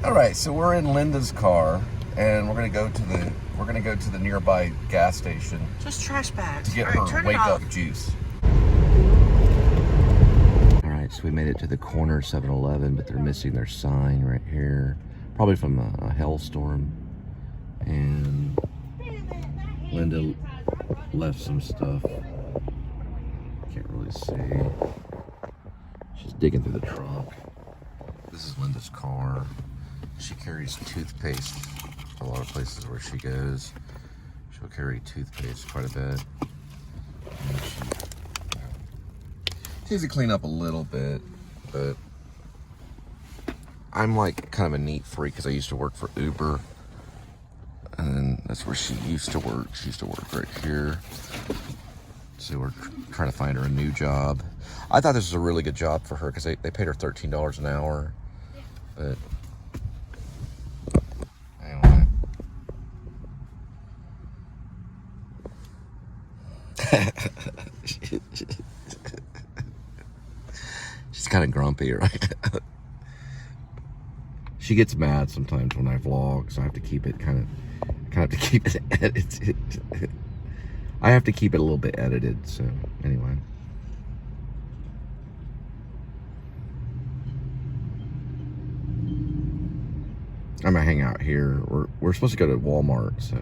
All right, so we're in Linda's car, and we're gonna go to the nearby gas station. Just trash bags. To get her wake up juice. All right, so we made it to the corner 7-Eleven, but they're missing their sign right here, probably from a hailstorm. And Linda left some stuff. Can't really see. She's digging through the trunk. This is Linda's car. She carries toothpaste a lot of places where she goes. She'll carry toothpaste quite a bit. And she needs to clean up a little bit, but I'm like kind of a neat freak because I used to work for Uber. And that's where she used to work. She used to work right here. So we're trying to find her a new job. I thought this was a really good job for her because they paid her $13 an hour. But anyway. She's kind of grumpy, right? She gets mad sometimes when I vlog, so I have to keep it edited. I have to keep it a little bit edited, so anyway. I'm gonna hang out here. We're supposed to go to Walmart, so.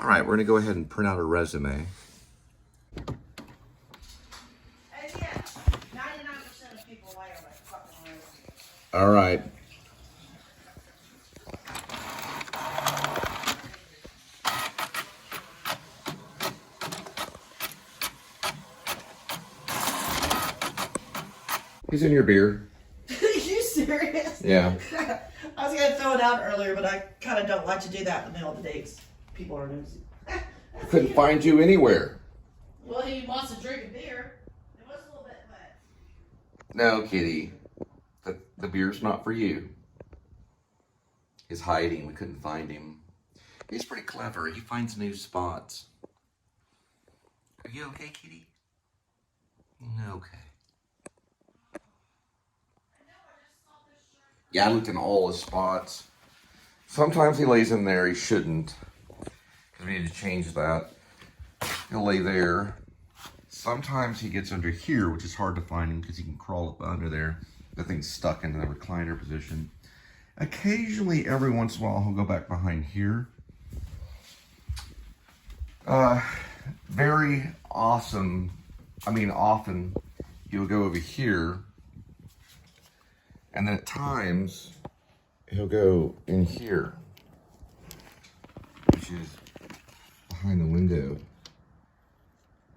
All right, we're gonna go ahead and print out a resume. All right. He's in your beer. Are you serious? Yeah. I was going to throw it out earlier, but I kind of don't like to do that in the middle of the day 'cause people are nosy. I couldn't find you anywhere. Well, he wants to drink a beer. It was a little bit wet. No, Kitty. The beer's not for you. He's hiding. We couldn't find him. He's pretty clever. He finds new spots. Are you okay, Kitty? Okay. Yeah, I looked in all his spots. Sometimes he lays in there he shouldn't. Because we need to change that. He'll lay there. Sometimes he gets under here, which is hard to find him because he can crawl up under there. The thing's stuck into the recliner position. Occasionally, every once in a while, he'll go back behind here. Very awesome. I mean, often he'll go over here. And then at times, he'll go in here, which is behind the window,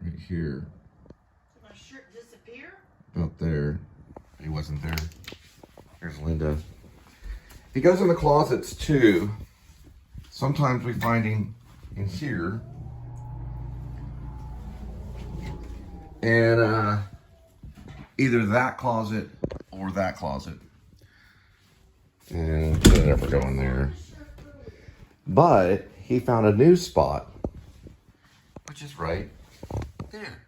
right here. Did my shirt disappear? Up there. He wasn't there. There's Linda. He goes in the closets too. Sometimes we find him in here. And either that closet or that closet. And he'll never go in there. But he found a new spot, which is right there.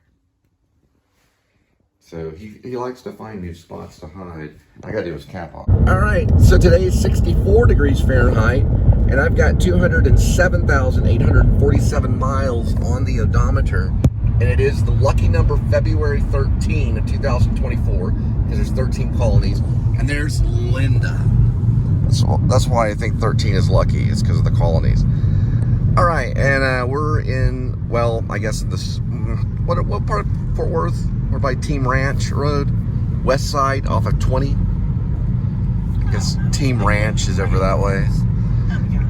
So he likes to find new spots to hide. I gotta do his cap off. All right, so today is 64 degrees Fahrenheit, and I've got 207,847 miles on the odometer, and it is the lucky number February 13 of 2024, because there's 13 colonies, and there's Linda. That's why I think 13 is lucky, it's because of the colonies. All right, and we're in, well, I guess this, what part of Fort Worth? We're by Team Ranch Road, west side off of 20. I guess Team Ranch is over that way.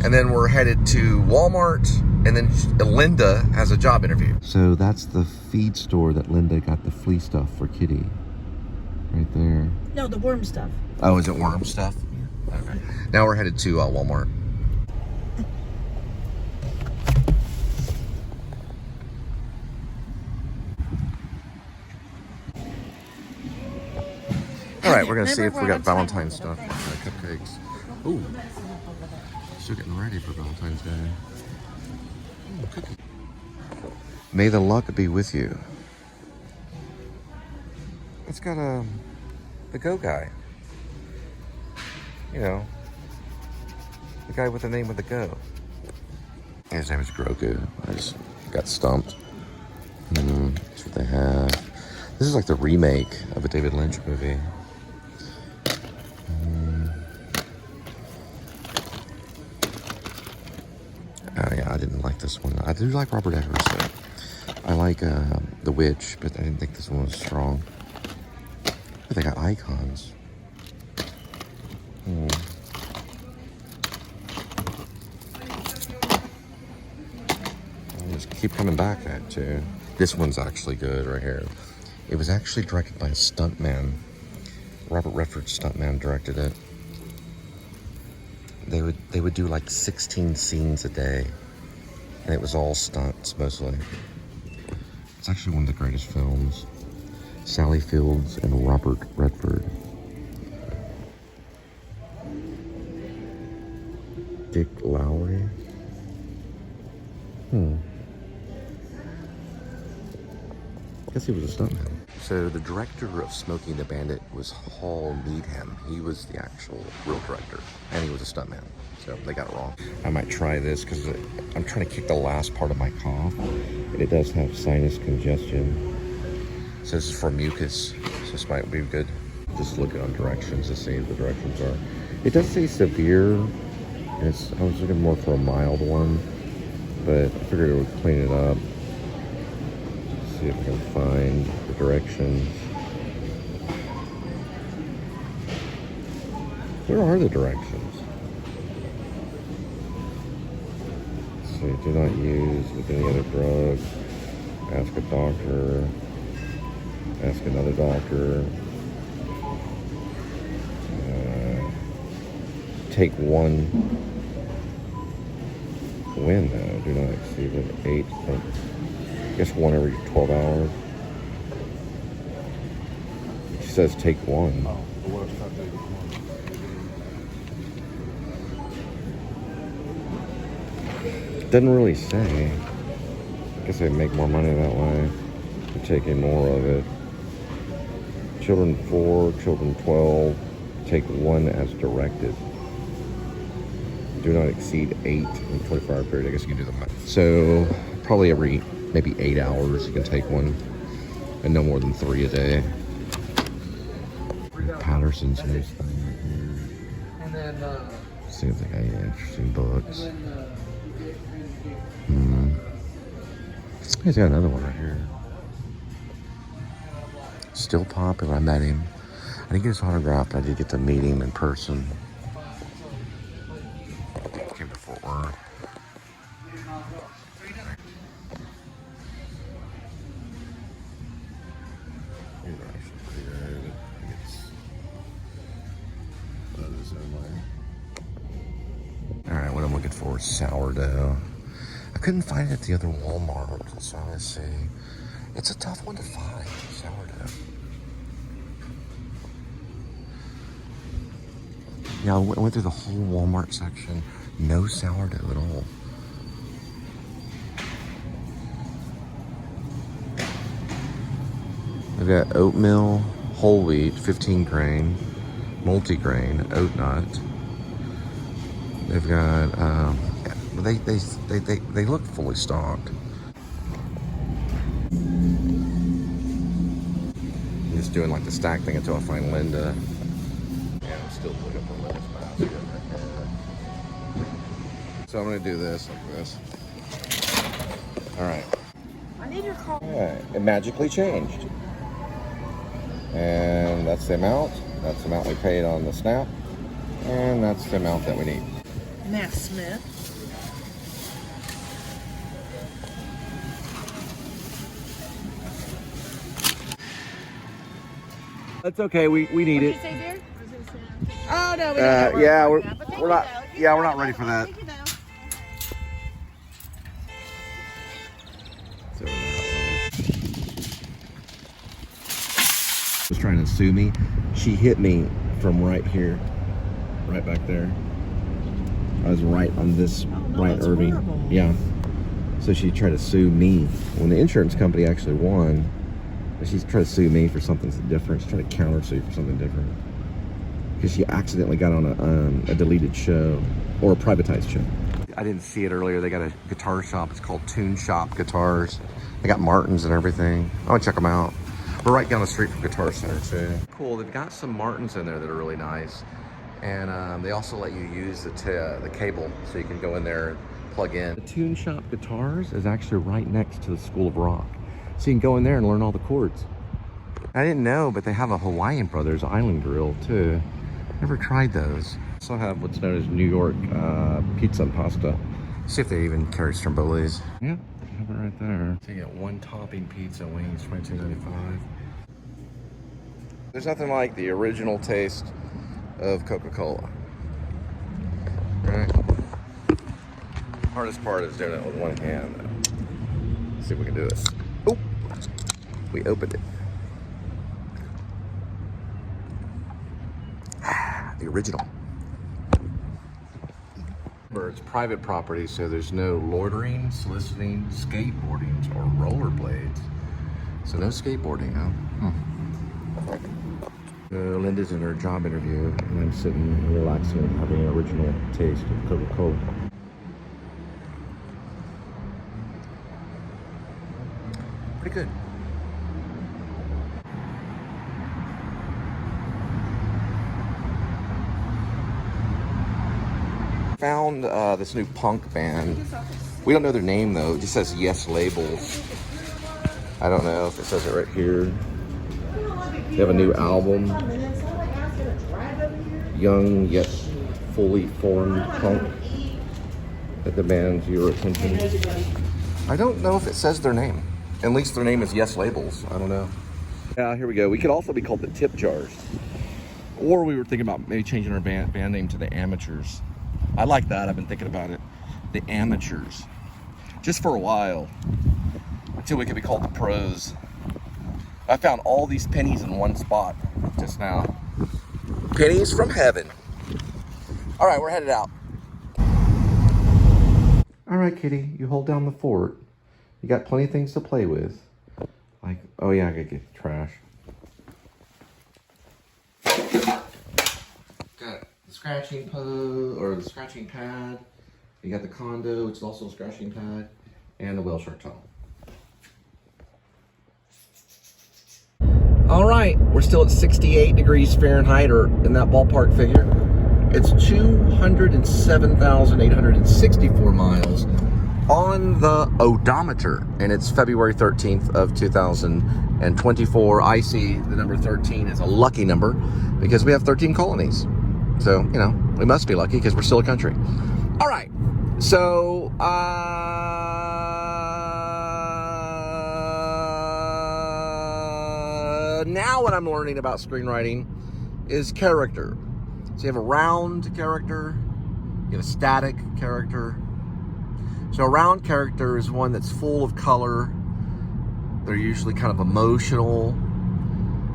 And then we're headed to Walmart, and then Linda has a job interview. So that's the feed store that Linda got the flea stuff for Kitty. Right there. No, the worm stuff. Oh, is it worm stuff? Okay. Now we're headed to Walmart. All right, we're gonna see if we got Valentine's stuff. Cupcakes. Ooh, still getting ready for Valentine's Day. Ooh, cookie. May the luck be with you. It's got a The Go guy. You know, the guy with the name of the Go. His name is Grogu. I just got stumped. That's what they have. This is like the remake of a David Lynch movie. Oh yeah, I didn't like this one. I do like Robert Eggers though. I like The Witch, but I didn't think this one was strong. But they got icons. I'll just keep coming back at too. This one's actually good right here. It was actually directed by a stuntman. Robert Redford's stuntman directed it. They would do like 16 scenes a day, and it was all stunts mostly. It's actually one of the greatest films. Sally Fields and Robert Redford. Dick Lowry. Guess he was a stuntman. So the director of Smokey and the Bandit was Hall Needham. He was the actual real director, and he was a stuntman. So they got it wrong. I might try this because I'm trying to kick the last part of my cough, and it does have sinus congestion. So this is for mucus, so this might be good. Just look on directions to see what the directions are. It does say severe. I was looking more for a mild one, but I figured it would clean it up. See if I can find the directions. Where are the directions? Let's see, do not use with any other drug. Ask a doctor. Ask another doctor. Take one. When though? Do not exceed it. 8. I guess one every 12 hours. She says take one. Doesn't really say. I guess they make more money that way. They're taking more of it. Children 4, children 12, take one as directed. Do not exceed 8 in a 24-hour period. I guess you can do the math. So probably every maybe 8 hours you can take one, and no more than 3 a day. Patterson's news thing right here. And then see if they got any interesting books. He's got another one right here. Still popular. I met him. I didn't get his autograph, but I did get to meet him in person. Came to Fort Worth. Alright, what I'm looking for is sourdough. I couldn't find it at the other Walmart, so let's see. It's a tough one to find, sourdough. Yeah, I went through the whole Walmart section. No sourdough at all. They've got oatmeal, whole wheat, 15 grain, multi-grain, oat nut. They've got, they look fully stocked. I'm just doing like the stack thing until I find Linda. Yeah, I'm still looking for Linda's basket. So I'm gonna do this like this. All right. I need your call. Yeah, it magically changed. And that's the amount. That's the amount we paid on the snap. And that's the amount that we need. Matt Smith. That's okay. We need it. Say, dear? Oh no, we don't yeah, we're not. though. Yeah, we're not ready for that. Thank you, though. Was trying to sue me. She hit me from right here, right back there. I was right on this right Irving. Horrible. Yeah. So she tried to sue me when the insurance company actually won. She's trying to sue me for something different. She's trying to counter sue for something different. Because she accidentally got on a deleted show or a privatized show. I didn't see it earlier. They got a guitar shop. It's called Tune Shop Guitars. They got Martins and everything. I want to check them out. We're right down the street from Guitar Center too. Cool. They've got some Martins in there that are really nice, and they also let you use the cable, so you can go in there and plug in. The Tune Shop Guitars is actually right next to the School of Rock, so you can go in there and learn all the chords. I didn't know, but they have a Hawaiian Brothers Island Grill too. Never tried those. Also have what's known as New York pizza and pasta. See if they even carry strombolis. Yeah, they have it right there. So you get one topping pizza, wings, $22.95. There's nothing like the original taste of Coca-Cola. Right? Hardest part is doing it with one hand, though. Let's see if we can do it. Oh, we opened it. The original. It's private property, so there's no loitering, soliciting, skateboarding, or rollerblades. So no skateboarding, huh? Linda's in her job interview, and I'm sitting relaxing, having an original taste of Coca-Cola. Pretty good. Found this new punk band. We don't know their name though. It just says Yes Labels. I don't know if it says it right here. They have a new album. Young yet fully formed punk that demands your attention. I don't know if it says their name. At least their name is Yes Labels. I don't know. Yeah, here we go. We could also be called the Tip Jars. Or we were thinking about maybe changing our band name to the Amateurs. I like that. I've been thinking about it. The Amateurs. Just for a while. Until we could be called the Pros. I found all these pennies in one spot just now. Pennies from heaven. All right, we're headed out. All right, kitty, you hold down the fort. You got plenty of things to play with. Like, oh yeah, I gotta get trash. Got the scratching the scratching pad. You got the condo, which is also a scratching pad, and the whale shark tunnel. All right, we're still at 68 degrees Fahrenheit, or in that ballpark figure. It's 207,864 miles on the odometer, and it's February 13th of 2024. I see the number 13 is a lucky number because we have 13 colonies. So, you know, we must be lucky because we're still a country. All right, so now what I'm learning about screenwriting is character. So you have a round character, you have a static character. So a round character is one that's full of color. They're usually kind of emotional.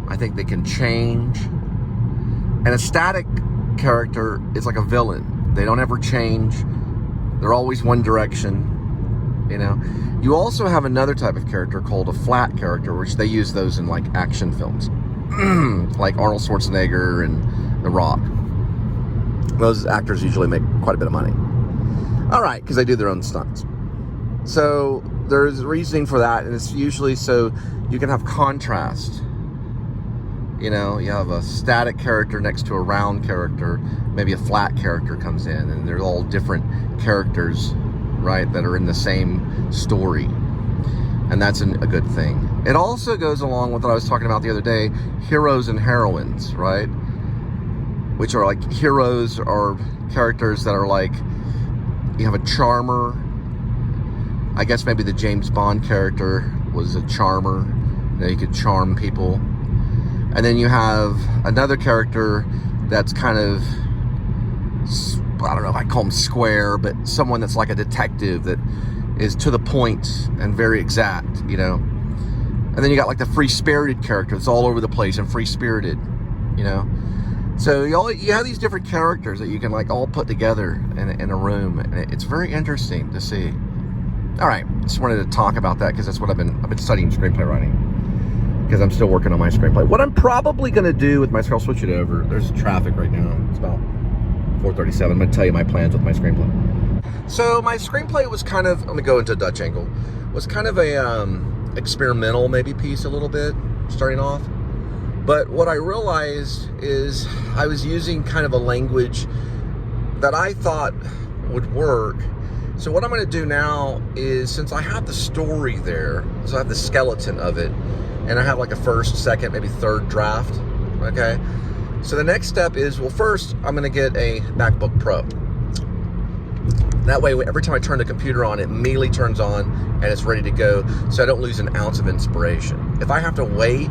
I think they can change. And a static character is like a villain. They don't ever change. They're always one direction. You know, you also have another type of character called a flat character, which they use those in like action films, like Arnold Schwarzenegger and The Rock. Those actors usually make quite a bit of money. All right, because they do their own stunts. So there's reasoning for that, and it's usually so you can have contrast. You know, you have a static character next to a round character, maybe a flat character comes in, and they're all different characters, right, that are in the same story. And that's a good thing. It also goes along with what I was talking about the other day, heroes and heroines, right? Which are like, heroes are characters that are like, you have a charmer. I guess maybe the James Bond character was a charmer. You know, you could charm people. And then you have another character that's kind of, I don't know if I call him square, but someone that's like a detective that is to the point and very exact, you know. And then you got like the free-spirited character that's all over the place and free-spirited, you know. So you have these different characters that you can like all put together in a room, and it's very interesting to see. All right, just wanted to talk about that because that's what I've been studying screenplay writing. because I'm still working on my screenplay. What I'm probably going to do with my, I'll switch it over. There's traffic right now. It's about 4:37. I'm going to tell you my plans with my screenplay. So my screenplay was kind of, let me go into a Dutch angle, was kind of a experimental maybe piece a little bit, starting off. But what I realized is I was using kind of a language that I thought would work. So what I'm going to do now is, since I have the story there, so I have the skeleton of it, and I have like a first, second, maybe third draft, okay? So the next step is, well, first I'm going to get a MacBook Pro. That way, every time I turn the computer on, it immediately turns on and it's ready to go, so I don't lose an ounce of inspiration. If I have to wait,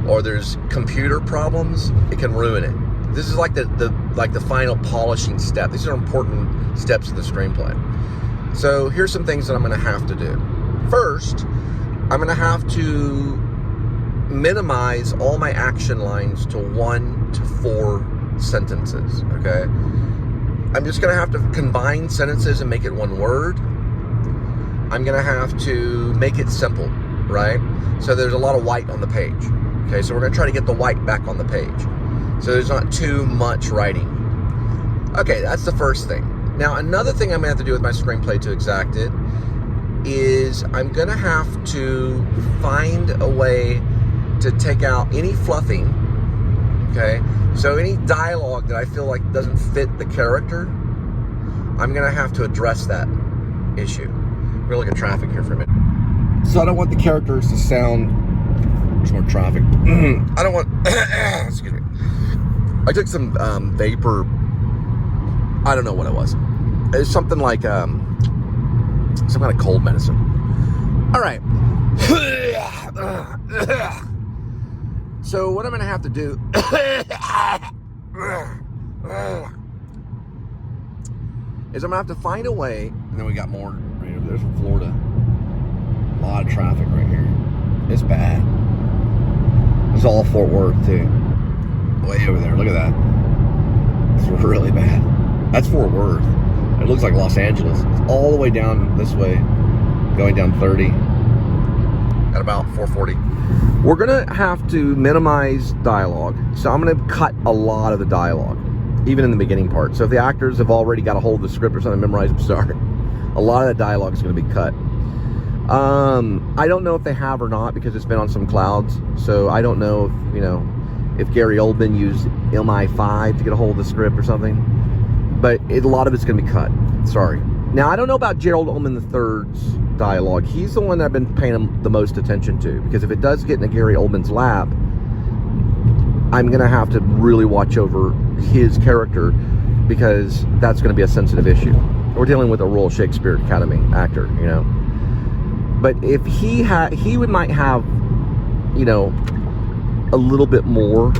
or there's computer problems, it can ruin it. This is like the final polishing step. These are important steps of the screenplay. So here's some things that I'm gonna have to do. First, I'm gonna have to minimize all my action lines to 1 to 4 sentences, okay? I'm just gonna have to combine sentences and make it one word. I'm gonna have to make it simple, right? So there's a lot of white on the page. Okay, so we're gonna try to get the white back on the page, so there's not too much writing. Okay, that's the first thing. Now, another thing I'm gonna have to do with my screenplay to exact it is I'm gonna have to find a way to take out any fluffing, okay? So any dialogue that I feel like doesn't fit the character, I'm gonna have to address that issue. We're gonna look at traffic here for a minute. So I don't want the characters to sound, there's more traffic. I don't want, excuse me. I took some vapor, I don't know what it was. It's something like some kind of cold medicine. All right. So what I'm gonna have to do is I'm gonna have to find a way, and then we got more right over there from Florida. A lot of traffic right here. It's bad. It's all Fort Worth too. Way over there, look at that. It's really bad. That's Fort Worth. It looks like Los Angeles. It's all the way down this way, going down 30 at about 440. We're gonna have to minimize dialogue. So I'm gonna cut a lot of the dialogue, even in the beginning part. So if the actors have already got a hold of the script or something memorized, I'm sorry. A lot of the dialogue is gonna be cut. I don't know if they have or not, because it's been on some clouds. So I don't know if, you know, if Gary Oldman used MI5 to get a hold of the script or something. But a lot of it's going to be cut. Sorry. Now, I don't know about Gerald Ullman III's dialogue. He's the one that I've been paying the most attention to, because if it does get into Gary Oldman's lap, I'm going to have to really watch over his character, because that's going to be a sensitive issue. We're dealing with a Royal Shakespeare Academy actor, you know. But if he might have, you know, a little bit more.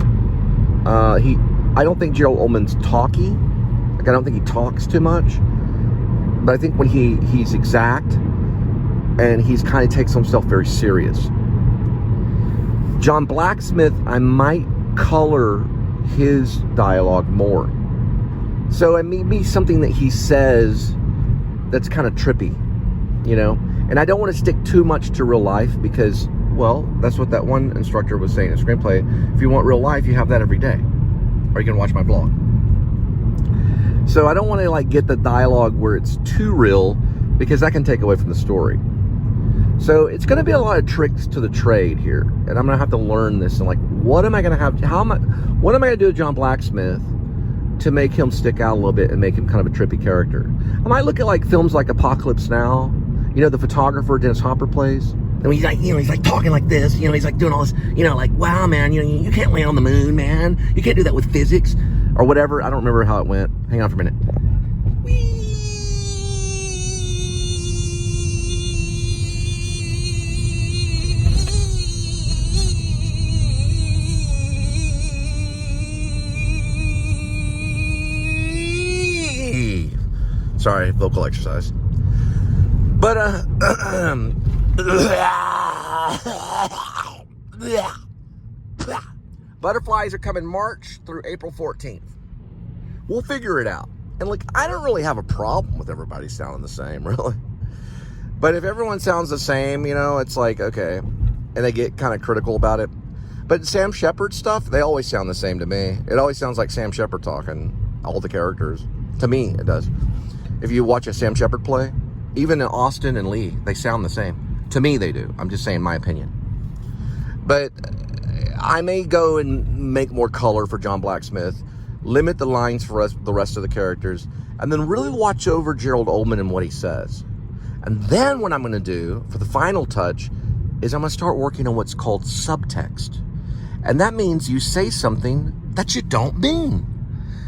I don't think Gerald Ullman's talky. Like, I don't think he talks too much. But I think when he's exact, and he's kind of takes himself very serious. John Blacksmith, I might color his dialogue more. So it may be something that he says that's kind of trippy, you know. And I don't want to stick too much to real life, because, well, that's what that one instructor was saying in screenplay. If you want real life, you have that every day. Or you can watch my blog. So I don't want to like get the dialogue where it's too real, because that can take away from the story. So it's going to be a lot of tricks to the trade here. And I'm going to have to learn this. And like, what am I going to have, what am I going to do with John Blacksmith to make him stick out a little bit and make him kind of a trippy character? I might look at like films like Apocalypse Now. You know, the photographer Dennis Hopper plays. And he's like, you know, he's like talking like this, you know, he's like doing all this, you know, like, wow, man, you know, you can't land on the moon, man. You can't do that with physics or whatever. I don't remember how it went. Hang on for a minute. Sorry, vocal exercise. But, butterflies are coming March through April 14th. We'll figure it out. And look, I don't really have a problem with everybody sounding the same, really. But if everyone sounds the same, you know, it's like, okay. and they get kind of critical about it. But Sam Shepard stuff, they always sound the same to me. It always sounds like Sam Shepard talking, all the characters. To me, it does. If you watch a Sam Shepard play, even in Austin and Lee, they sound the same. To me, they do. I'm just saying my opinion. But I may go and make more color for John Blacksmith, limit the lines for us, the rest of the characters, and then really watch over Gerald Ullman and what he says. And then what I'm going to do for the final touch is I'm going to start working on what's called subtext. And that means you say something that you don't mean.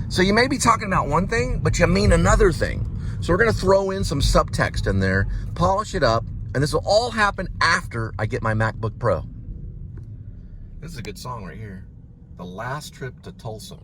So you may be talking about one thing, but you mean another thing. So we're going to throw in some subtext in there, polish it up, and this will all happen after I get my MacBook Pro. This is a good song right here. The Last Trip to Tulsa.